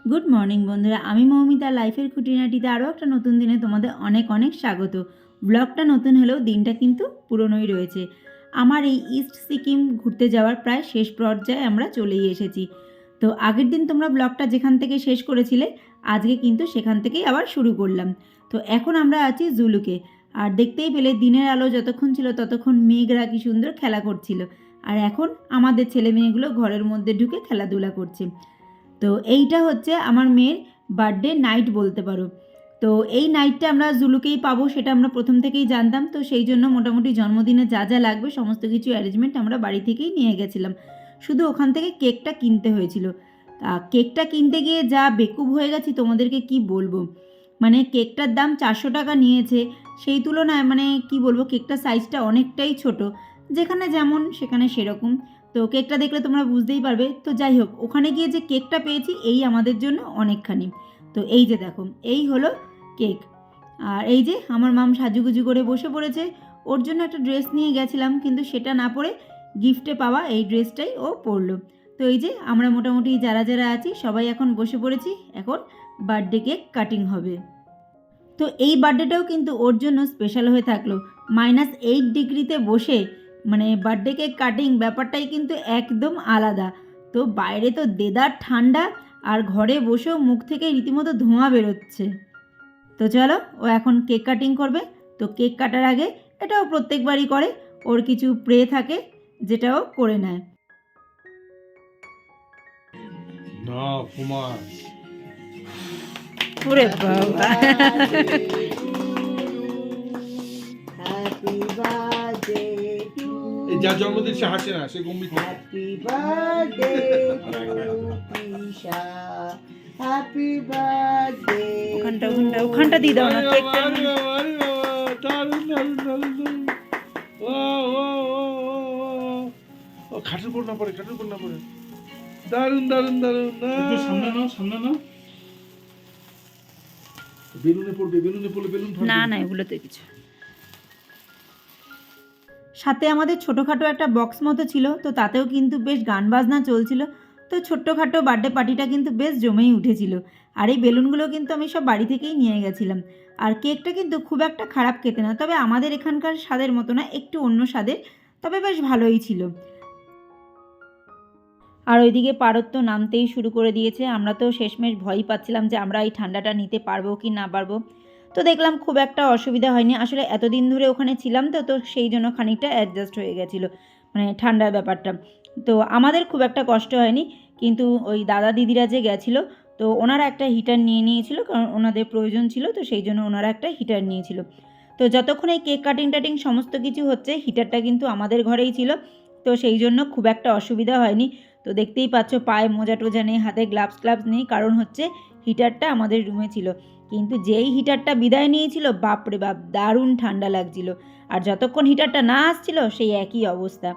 Good morning বন্ধুরা, আমি মৌমিতা লাইফের খুঁটিনাটিতে আরও একটা নতুন দিনে তোমাদের অনেক অনেক স্বাগত। ব্লগটা নতুন হলেও দিনটা কিন্তু পুরনোই রয়েছে। আমার এই ইস্ট সিকিম ঘুরতে যাওয়ার প্রায় শেষ পর্যায়ে আমরা চলেই এসেছি। তো আগের দিন তোমরা ব্লগটা যেখান থেকে শেষ করেছিলে, আজকে কিন্তু সেখান থেকেই আবার শুরু করলাম। তো এখন আমরা আছি জুলুকে। আর দেখতেই পেলে দিনের আলো যতক্ষণ ছিল ততক্ষণ মেঘরা কি সুন্দর খেলা করছিল। আর এখন আমাদের ছেলে মেয়েগুলো ঘরের মধ্যে ঢুকে খেলাধুলা করছে। তো এইটা হচ্ছে আমার মেয়ের বার্থডে নাইট বলতে পারো। তো এই নাইটটা আমরা জুলুকেই পাবো সেটা আমরা প্রথম থেকেই জানতাম। তো সেই জন্য মোটামুটি জন্মদিনে যা যা লাগবে সমস্ত কিছু অ্যারেঞ্জমেন্ট আমরা বাড়ি থেকেই নিয়ে গেছিলাম। শুধু ওখান থেকে কেকটা কিনতে হয়েছিল। কেকটা কিনতে গিয়ে যা বেকুব হয়ে গেছি তোমাদেরকে কি বলবো। মানে কেকটার দাম 400 টাকা নিয়েছে। সেই তুলনায় মানে কি বলবো, কেকটার সাইজটা অনেকটাই ছোট। যেখানে যেমন সেখানে সেরকম। তো কেকটা দেখলে তোমরা বুঝতেই পারবে। তো যাই হোক, ওখানে গিয়ে যে কেকটা পেয়েছি এই আমাদের জন্য অনেকখানি। তো এই যে দেখো, এই হলো কেক। আর এই যে আমার মাম সাজুগুজু করে বসে পড়েছে। ওর জন্য একটা ড্রেস নিয়ে গেছিলাম, কিন্তু সেটা না পরে গিফটে পাওয়া এই ড্রেসটাই ও পরলো। তো এই যে আমরা মোটামুটি যারা যারা আছি সবাই এখন বসে পড়েছি। এখন বার্থডে কেক কাটিং হবে। তো এই বার্থডেটাও কিন্তু ওর জন্য স্পেশাল হয়ে থাকলো। -8 ডিগ্রিতে বসে মানে বার্থডে কেক কাটিং ব্যাপারটাই কিন্তু একদম আলাদা। তো বাইরে তো দেদার ঠান্ডা, আর ঘরে বসেও মুখ থেকে রীতিমতো ধোঁয়া বেরোচ্ছে। তো চলো, ও এখন কেক কাটিং করবে। তো কেক কাটার আগে এটাও প্রত্যেকবারই করে, ওর কিছু প্রে থাকে যেটাও করে নেয়। না কুমার, ওরে বাবা, হ্যাপি বার্থডে টু এই যার জন্মদিন সে হাসে না, সে গম্ভীর থাকে। Happy birthday to Krisha, happy birthday ওখানটা দিয়ে দাও না আরে কেকটা। বাবা, আরে বাবা, আরে বাবা, দারুণ, দারুণ, দারুণ, দারুণ। ও, ও, ও, ও, ও, ও, খাটের উপর না পড়ে, খাটের উপর না পড়ে। দারুণ, দারুণ, দারুণ। একটু সামনে নাও, সামনে নাও। বেলুনে পড়বে, বেলুনে পড়লে বেলুন ফাটবে। না না, এগুলোতে কিছু। সাথে আমাদের ছোটোখাটো একটা বক্স মতো ছিল, তো তাতেও কিন্তু বেশ গান বাজনা চলছিল। তো ছোট্টখাটো বার্থডে পার্টিটা কিন্তু বেশ জমেই উঠেছিল। আর এই বেলুনগুলো কিন্তু আমি সব বাড়ি থেকেই নিয়ে গেছিলাম। আর কেকটা কিন্তু খুব একটা খারাপ খেতে না, তবে আমাদের এখানকার স্বাদের মতো না, একটু অন্য স্বাদের, তবে বেশ ভালোই ছিল। আর ওইদিকে পারদ তো নামতেই শুরু করে দিয়েছে। আমরা তো শেষমেশ ভয়ই পাচ্ছিলাম যে আমরা এই ঠান্ডাটা নিতে পারবো কি না পারবো। তো দেখলাম খুব একটা অসুবিধা হয়নি। আসলে এতদিন ধরে ওখানে ছিলাম, তো তো সেই জন্য খানিকটা অ্যাডজাস্ট হয়ে গেছিলো মানে ঠান্ডার ব্যাপারটা। তো আমাদের খুব একটা কষ্ট হয়নি। কিন্তু ওই দাদা দিদিরা যে গেছিলো, তো ওনারা একটা হিটার নিয়ে নিয়েছিল, কারণ ওনাদের প্রয়োজন ছিল, তো সেই জন্য ওনারা একটা হিটার নিয়েছিল। তো যতক্ষণ এই কেক কাটিং টাটিং সমস্ত কিছু হচ্ছে, হিটারটা কিন্তু আমাদের ঘরেই ছিল। তো সেই জন্য খুব একটা অসুবিধা হয়নি। তো দেখতেই পাচ্ছ পায়ে মোজা টোজা নেই, হাতে গ্লাভস নেই, কারণ হচ্ছে হিটারটা আমাদের রুমে ছিল। কিন্তু যেই হিটারটা বিদায় নিয়েছিল, বাপরে বাপ দারুণ ঠান্ডা লাগছিল। আর যতক্ষণ হিটারটা না আসছিল সেই একই অবস্থা।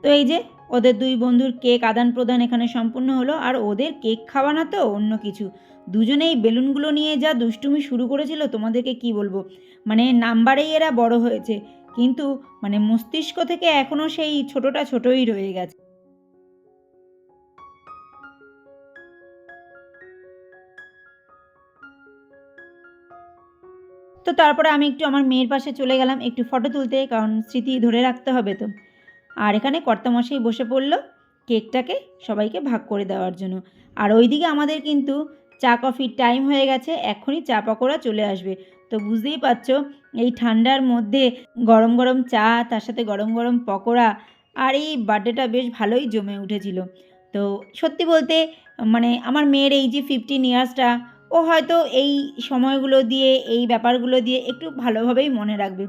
তো এই যে ওদের দুই বন্ধুর কেক আদান প্রদান এখানে সম্পূর্ণ হলো। আর ওদের কেক খাওয়া না তো অন্য কিছু, দুজনেই বেলুনগুলো নিয়ে যা দুষ্টুমি শুরু করেছিল তোমাদেরকে কি বলবো। মানে নাম্বারেই এরা বড় হয়েছে, কিন্তু মানে মস্তিষ্ক থেকে এখনও সেই ছোটটা ছোটই রয়ে গেছে। তো তারপরে আমি একটু আমার মেয়ের পাশে চলে গেলাম একটু ফটো তুলতে, কারণ স্মৃতি ধরে রাখতে হবে তো। আর এখানে কর্তামশাই বসে পড়ল কেকটাকে সবাইকে ভাগ করে দেওয়ার জন্য। আর ওইদিকে আমাদের কিন্তু চা কফির টাইম হয়ে গেছে, এক্ষুনি চা পকোড়া চলে আসবে। তো বুঝতেই পারছো এই ঠান্ডার মধ্যে গরম গরম চা, তার সাথে গরম গরম পকোড়া, আর এই বার্থডেটা বেশ ভালোই জমে উঠেছিল। তো সত্যি বলতে মানে আমার মেয়ের এই যে 15 ইয়ার্সটা, ও হয়তো এই সময়গুলো দিয়ে এই ব্যাপারগুলো দিয়ে একটু ভালোভাবেই মনে রাখবে।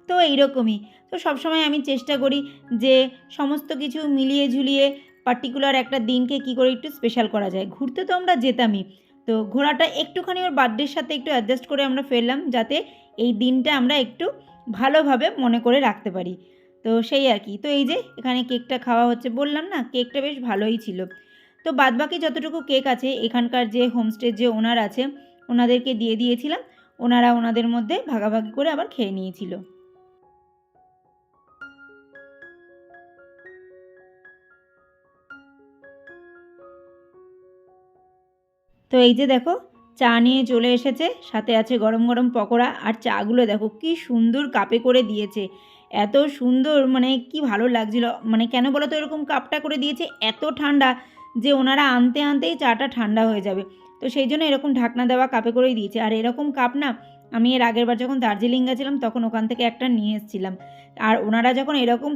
তো এইরকমই। তো সবসময় আমি চেষ্টা করি যে সমস্ত কিছু মিলিয়ে ঝুলিয়ে পার্টিকুলার একটা দিনকে কী করে একটু স্পেশাল করা যায়। ঘুরতে তো আমরা যেতামই, তো ঘোরাটা একটুখানি ওর বার্থডের সাথে একটু অ্যাডজাস্ট করে আমরা ফেললাম, যাতে এই দিনটা আমরা একটু ভালোভাবে মনে করে রাখতে পারি। তো সেই আর কি। তো এই যে এখানে কেকটা খাওয়া হচ্ছে, বললাম না কেকটা বেশ ভালোই ছিল। তো বাদবাকি যতটুকু কেক আছে এখানকার যে হোমস্টের যে ওনার আছে ওনাদেরকে দিয়ে দিয়েছিলাম, ওনারা ওনাদের মধ্যে ভাগাভাগি করে আবার খেয়ে নিয়েছিল। তো এই যে দেখো চা নিয়ে চলে এসেছে, সাথে আছে গরম গরম পকোড়া, আর চাগুলো দেখো কি সুন্দর কাপে করে দিয়েছে, এত সুন্দর, মানে কি ভালো লাগছিল। মানে কেন বলো তো এরকম কাপটা করে দিয়েছে, এত ঠান্ডা যে ওনারা আনতে আনতেই চাটা ঠান্ডা হয়ে যাবে, তো সেই জন্য এরকম ঢাকনা দেওয়া কাপে করেই দিয়েছে। আর এরকম কাপ না আমি এর আগের বার যখন দার্জিলিং গেছিলাম তখন ওখান থেকে একটা নিয়ে এসেছিলাম। আর ওনারা যখন এরকম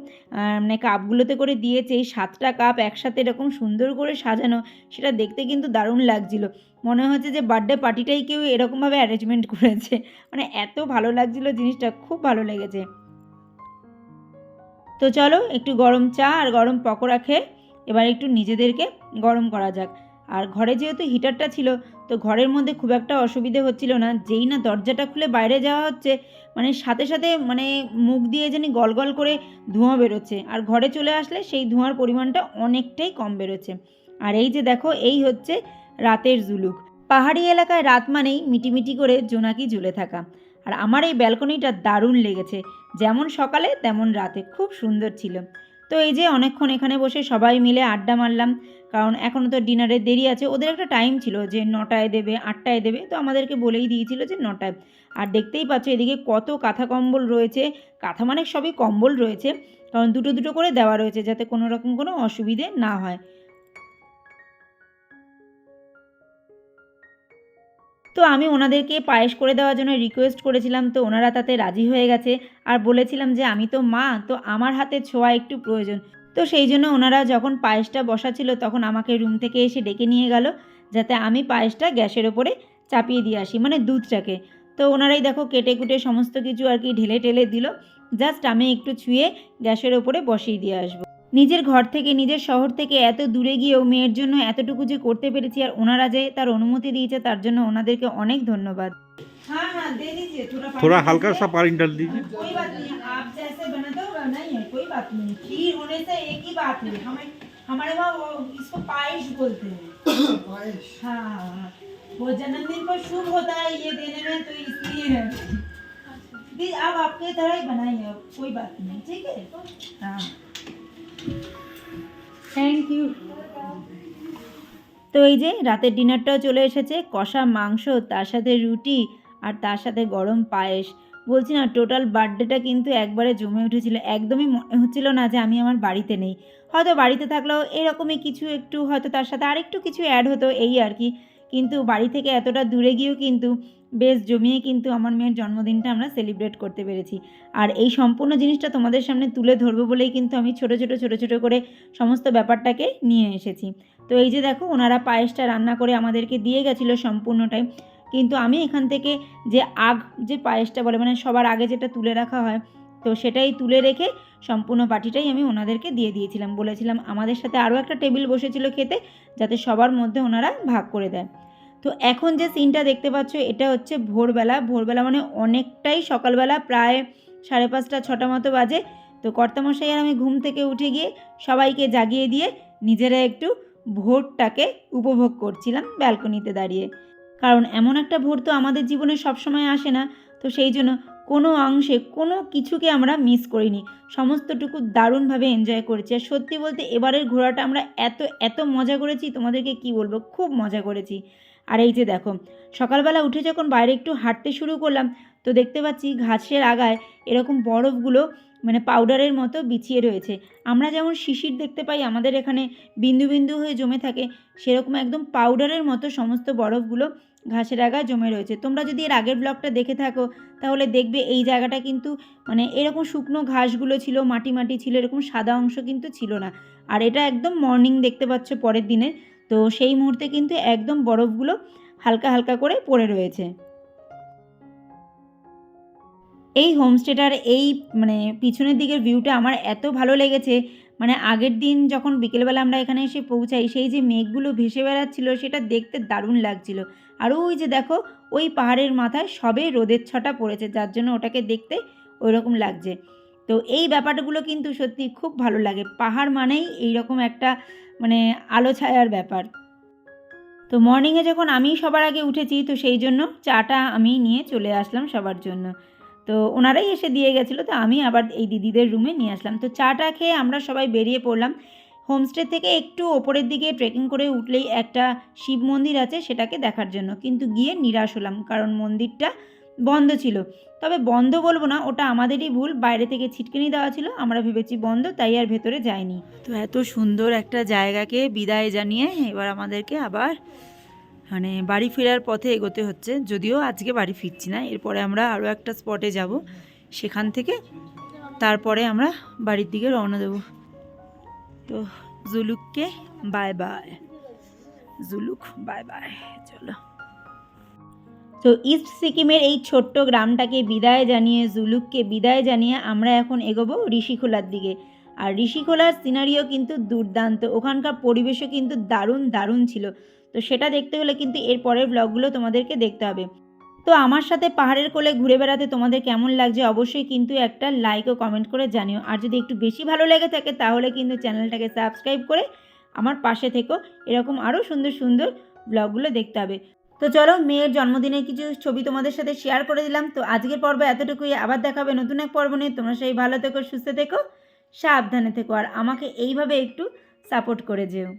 মানে কাপগুলোতে করে দিয়েছে, এই 7টা কাপ একসাথে এরকম সুন্দর করে সাজানো, সেটা দেখতে কিন্তু দারুণ লাগছিল। মনে হচ্ছে যে বার্থডে পার্টিটাই কেউ এরকমভাবে অ্যারেঞ্জমেন্ট করেছে, মানে এত ভালো লাগছিল জিনিসটা, খুব ভালো লেগেছে। তো চলো একটু গরম চা আর গরম পকোড়া খেয়ে এবার একটু নিজেদেরকে গরম করা যাক। আর ঘরে যেহেতু হিটারটা ছিল, তো ঘরের মধ্যে খুব একটা অসুবিধে হচ্ছিল না। যেই না দরজাটা খুলে বাইরে যাওয়া হচ্ছে, মানে সাথে সাথে মানে মুখ দিয়ে জানি গলগল করে ধোঁয়া বেরোচ্ছে, আর ঘরে চলে আসলে সেই ধোঁয়ার পরিমাণটা অনেকটাই কম বেরোচ্ছে। আর এই যে দেখো, এই হচ্ছে রাতের জুলুক। পাহাড়ি এলাকায় রাত মানেই মিটিমিটি করে জোনাকি ঝুলে থাকা। আর আমার এই ব্যালকনিটা দারুণ লেগেছে, যেমন সকালে তেমন রাতে, খুব সুন্দর ছিল। তো এই যে অনেকক্ষণ এখানে বসে সবাই মিলে আড্ডা মারলাম, কারণ এখনও তো ডিনারের দেরি আছে। ওদের একটা টাইম ছিল যে 9টায় দেবে, 8টায় দেবে, তো আমাদেরকে বলেই দিয়েছিল যে 9টায়। আর দেখতেই পাচ্ছ এদিকে কত কাঁথা কম্বল রয়েছে, কাঁথা মানে সবই কম্বল রয়েছে, কারণ দুটো দুটো করে দেওয়া রয়েছে যাতে কোনো রকম কোনো অসুবিধে না হয়। তো আমি ওনাদেরকে পায়েস করে দেওয়ার জন্য রিকোয়েস্ট করেছিলাম, তো ওনারা তাতে রাজি হয়ে গেছে। আর বলেছিলাম যে আমি তো মা, তো আমার হাতে ছোঁয়া একটু প্রয়োজন। তো সেই জন্য ওনারা যখন পায়েসটা বসাচ্ছিল তখন আমাকে রুম থেকে এসে ডেকে নিয়ে গেল, যাতে আমি পায়েসটা গ্যাসের ওপরে চাপিয়ে দিয়ে আসি, মানে দুধটাকে। তো ওনারাই দেখো কেটে কুটে সমস্ত কিছু আর কি ঢেলে টেলে দিল, জাস্ট আমি একটু ছুঁয়ে গ্যাসের ওপরে বসিয়ে দিয়ে আসবো। নিজের ঘর থেকে, নিজের শহর থেকে এত দূরে গিয়েও মেয়ের জন্য এতটুকু যে করতে পেরেছি, আর ওনারা যে তার অনুমতি দিয়েছে তার জন্য ওনাদেরকে অনেক ধন্যবাদ। হ্যাঁ হ্যাঁ दे दीजिए थोड़ा हल्का सा पानी डाल दीजिए। कोई बात नहीं, आप जैसे बनाते हो नहीं है, कोई बात नहीं। खीर होने से एक ही बात है, हमारे वहाँ वो इसको पायस बोलते हैं। हाँ हाँ हाँ, वो जन्मदिन पर शुभ होता है ये देने में, तो इसलिए है। दीदी आप आपके तरह ही बनाइए, कोई बात नहीं, ठीक है। हाँ থ্যাংক ইউ। তো এই যে রাতের ডিনারটাও চলে এসেছে, কষা মাংস, তার সাথে রুটি, আর তার সাথে গরম পায়েস। বলছি না, টোটাল বার্থডেটা কিন্তু একবারে জমে উঠেছিল, একদমই মনে হচ্ছিল না যে আমি আমার বাড়িতে নেই। হয়তো বাড়িতে থাকলেও এরকমই কিছু একটু হয়তো তার সাথে আরেকটু কিছু অ্যাড হতো, এই আর কি। কিন্তু বাড়ি থেকে এতটা দূরে গিয়েও কিন্তু বেশ জমিয়ে কিন্তু আমার মেয়ের জন্মদিনটা আমরা সেলিব্রেট করতে পেরেছি। আর এই সম্পূর্ণ জিনিসটা তোমাদের সামনে তুলে ধরবো বলেই কিন্তু আমি ছোট ছোট করে সমস্ত ব্যাপারটাকে নিয়ে এসেছি। তো এই যে দেখো ওনারা পায়েসটা রান্না করে আমাদেরকে দিয়ে গেছিলো সম্পূর্ণটাই, কিন্তু আমি এখান থেকে যে যে পায়েসটা বলে, মানে সবার আগে যেটা তুলে রাখা হয়, তো সেটাই তুলে রেখে সম্পূর্ণ বাটিটাই আমি ওনাদেরকে দিয়ে দিয়েছিলাম। বলেছিলাম আমাদের সাথে আরও একটা টেবিল বসেছিল খেতে, যাতে সবার মধ্যে ওনারা ভাগ করে দেয়। তো এখন যে সিনটা দেখতে পাচ্ছ, এটা হচ্ছে ভোরবেলা মানে অনেকটাই সকালবেলা, প্রায় 5:30 6টা মতো বাজে। তো কর্তামশাই আর আমি ঘুম থেকে উঠে গিয়ে সবাইকে জাগিয়ে দিয়ে নিজেরা একটু ভোরটাকে উপভোগ করছিলাম ব্যালকনিতে দাঁড়িয়ে। কারণ এমন একটা ভোর তো আমাদের জীবনে সবসময় আসে না, তো সেই জন্য কোনো অংশে কোনো কিছুকে আমরা মিস করিনি, সমস্তটুকু দারুণভাবে এনজয় করেছি। আর সত্যি বলতে এবারের ঘোরাটা আমরা এত মজা করেছি, তোমাদেরকে কি বলবো, খুব মজা করেছি। আর এই যে দেখো সকালবেলা উঠে যখন বাইরে একটু হাঁটতে শুরু করলাম, তো দেখতে পাচ্ছি ঘাসের আগায় এরকম বরফগুলো মানে পাউডারের মতো বিছিয়ে রয়েছে। আমরা যেমন শিশির দেখতে পাই আমাদের এখানে বিন্দু বিন্দু হয়ে জমে থাকে, সেরকম একদম পাউডারের মতো সমস্ত বরফগুলো ঘাসের আগায় জমে রয়েছে। তোমরা যদি এর আগের ব্লগটা দেখে থাকো তাহলে দেখবে এই জায়গাটা কিন্তু মানে এরকম শুকনো ঘাসগুলো ছিল, মাটি ছিল, এরকম সাদা অংশ কিন্তু ছিল না। আর এটা একদম মর্নিং দেখতে পাচ্ছ পরের দিনে, তো সেই মুহূর্তে কিন্তু একদম বরফগুলো হালকা হালকা করে পড়ে রয়েছে। এই হোমস্টেটার এই মানে পিছনের দিকের ভিউটা আমার এত ভালো লেগেছে, মানে আগের দিন যখন বিকেলবেলা আমরা এখানে এসে পৌঁছাই, সেই যে মেঘগুলো ভেসে বেড়াচ্ছিল সেটা দেখতে দারুণ লাগছিল। আর ওই যে দেখো ওই পাহাড়ের মাথায় সবে রোদের ছটা পড়েছে, যার জন্য ওটাকে দেখতে ওই রকম লাগছে। তো এই ব্যাপারগুলো কিন্তু সত্যি খুব ভালো লাগে, পাহাড় মানেই এইরকম একটা মানে আলো ছায়ার ব্যাপার। তো মর্নিংয়ে যখন আমি সবার আগে উঠেছি, তো সেই জন্য চাটা আমি নিয়ে চলে আসলাম সবার জন্য। তো ওনারাই এসে দিয়ে গেছিলো, তো আমি আবার এই দিদিদের রুমে নিয়ে আসলাম। তো চাটা খেয়ে আমরা সবাই বেরিয়ে পড়লাম। হোমস্টে থেকে একটু ওপরের দিকে ট্রেকিং করে উঠলেই একটা শিব মন্দির আছে, সেটাকে দেখার জন্য, কিন্তু গিয়ে নিরাশ হলাম কারণ মন্দিরটা বন্ধ ছিল। তবে বন্ধ বলবো না, ওটা আমাদেরই ভুল, বাইরে থেকে ছিটকিনি দেওয়া ছিল, আমরা ভেবেছি বন্ধ, তাই আর ভেতরে যাইনি। তো এত সুন্দর একটা জায়গাকে বিদায় জানিয়ে এবার আমাদেরকে আবার বাড়ি ফেরার পথে এগোতে হচ্ছে। যদিও আজকে বাড়ি ফিরছি না, এরপরে আমরা আরও একটা স্পটে যাব, সেখান থেকে তারপরে আমরা বাড়ির দিকে রওনা দেব। তো জুলুককে bye bye, Zuluk bye bye, চলো। তো ইস্ট সিকিমের এই ছোট্ট গ্রামটাকে বিদায় জানিয়ে, জুলুককে বিদায় জানিয়ে আমরা এখন এগোবো ঋষিখোলার দিকে। আর ঋষিখোলার সিনারিও কিন্তু দুর্দান্ত, ওখানকার পরিবেশও কিন্তু দারুণ দারুণ ছিল। তো সেটা দেখতে হলে কিন্তু এর পরের ব্লগগুলো তোমাদেরকে দেখতে হবে। তো আমার সাথে পাহাড়ের কোলে ঘুরে বেড়াতে তোমাদের কেমন লাগছে অবশ্যই কিন্তু একটা লাইক ও কমেন্ট করে জানিও। আর যদি একটু বেশি ভালো লেগে থাকে তাহলে কিন্তু চ্যানেলটাকে সাবস্ক্রাইব করে আমার পাশে থেকো, এরকম আরও সুন্দর সুন্দর ব্লগগুলো দেখতে হবে। তো চলো, মেয়ের জন্মদিনের কিছু ছবি তোমাদের সাথে শেয়ার করে দিলাম। তো আজকের পর্ব এতটুকুই, আবার দেখা হবে নতুন এক পর্ব নিয়ে। তোমরা সেই ভালো থেকো, সুস্থ থেকো, সাবধানে থেকো, আর আমাকে এইভাবে একটু সাপোর্ট করে যেও।